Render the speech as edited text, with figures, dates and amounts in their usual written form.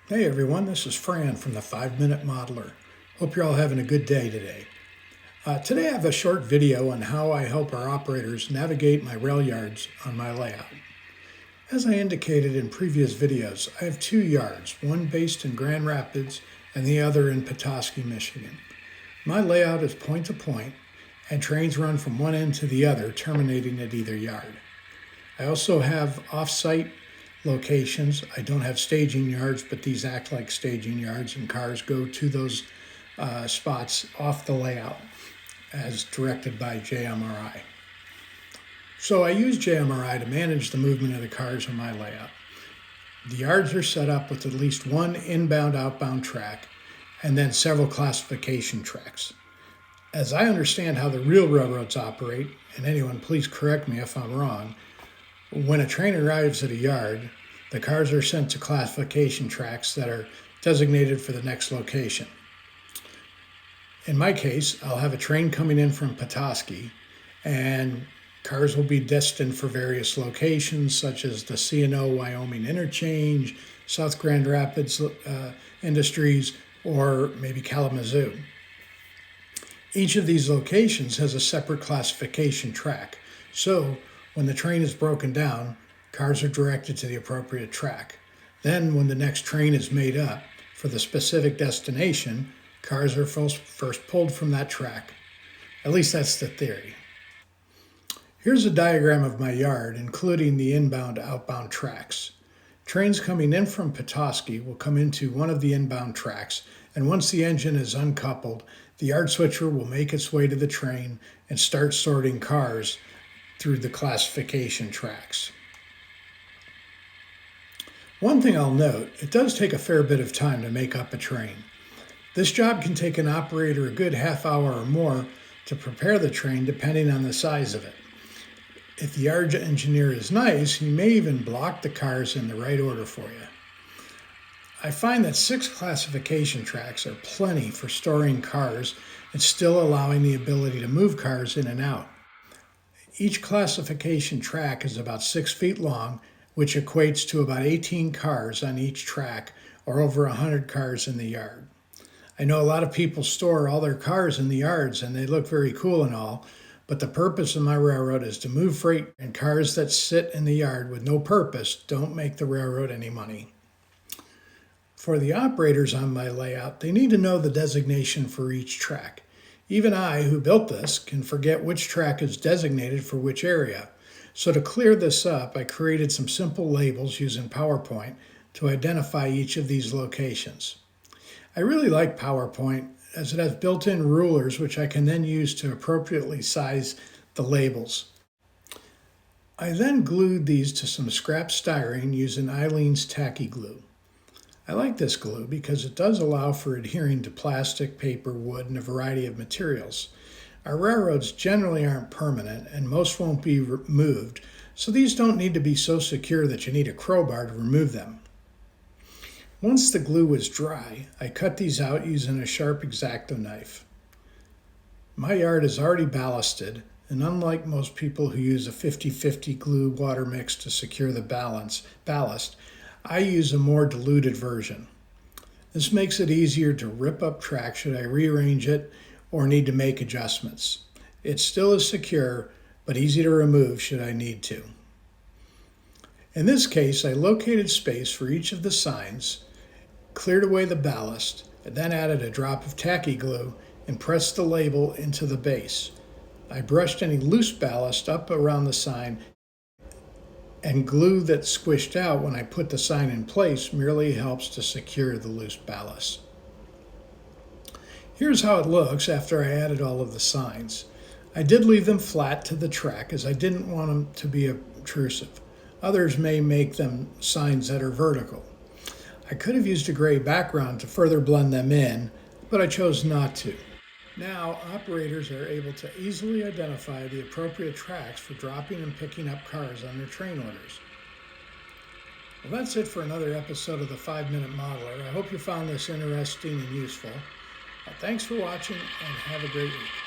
Hey everyone, this is Fran from the 5-Minute Modeler. Hope you're all having a good day today. Today I have a short video on how I help our operators navigate my rail yards on my layout. As I indicated in previous videos, I have two yards, one based in Grand Rapids and the other in Petoskey, Michigan. My layout is point to point and trains run from one end to the other, terminating at either yard. I also have off-site locations. I don't have staging yards, but these act like staging yards, and cars go to those spots off the layout as directed by JMRI. So I use JMRI to manage the movement of the cars on my layout. The yards are set up with at least one inbound-outbound track and then several classification tracks. As I understand how the real railroads operate, and anyone please correct me if I'm wrong, when a train arrives at a yard, the cars are sent to classification tracks that are designated for the next location. In my case, I'll have a train coming in from Petoskey, and cars will be destined for various locations such as the C&O Wyoming Interchange, South Grand Rapids Industries, or maybe Kalamazoo. Each of these locations has a separate classification track, so when the train is broken down, cars are directed to the appropriate track. Then, when the next train is made up for the specific destination, cars are first pulled from that track. At least that's the theory. Here's a diagram of my yard, including the inbound-outbound tracks. Trains coming in from Petoskey will come into one of the inbound tracks, and once the engine is uncoupled, the yard switcher will make its way to the train and start sorting cars through the classification tracks. One thing I'll note, it does take a fair bit of time to make up a train. This job can take an operator a good half hour or more to prepare the train depending on the size of it. If the yard engineer is nice, he may even block the cars in the right order for you. I find that 6 classification tracks are plenty for storing cars and still allowing the ability to move cars in and out. Each classification track is about 6 feet long, which equates to about 18 cars on each track, or over 100 cars in the yard. I know a lot of people store all their cars in the yards, and they look very cool and all, but the purpose of my railroad is to move freight, and cars that sit in the yard with no purpose don't make the railroad any money. For the operators on my layout, they need to know the designation for each track. Even I, who built this, can forget which track is designated for which area. So to clear this up, I created some simple labels using PowerPoint to identify each of these locations. I really like PowerPoint as it has built-in rulers which I can then use to appropriately size the labels. I then glued these to some scrap styrene using Eileen's tacky glue. I like this glue because it does allow for adhering to plastic, paper, wood, and a variety of materials. Our railroads generally aren't permanent, and most won't be removed, so these don't need to be so secure that you need a crowbar to remove them. Once the glue was dry, I cut these out using a sharp X-Acto knife. My yard is already ballasted, and unlike most people who use a 50-50 glue water mix to secure the ballast, I use a more diluted version. This makes it easier to rip up track should I rearrange it or need to make adjustments. It still is secure, but easy to remove should I need to. In this case, I located space for each of the signs, cleared away the ballast, and then added a drop of tacky glue and pressed the label into the base. I brushed any loose ballast up around the sign, and glue that squished out when I put the sign in place merely helps to secure the loose ballast. Here's how it looks after I added all of the signs. I did leave them flat to the track as I didn't want them to be obtrusive. Others may make them signs that are vertical. I could have used a gray background to further blend them in, but I chose not to. Now, operators are able to easily identify the appropriate tracks for dropping and picking up cars on their train orders. Well, that's it for another episode of the 5-Minute Modeler. I hope you found this interesting and useful. Thanks for watching, and have a great week.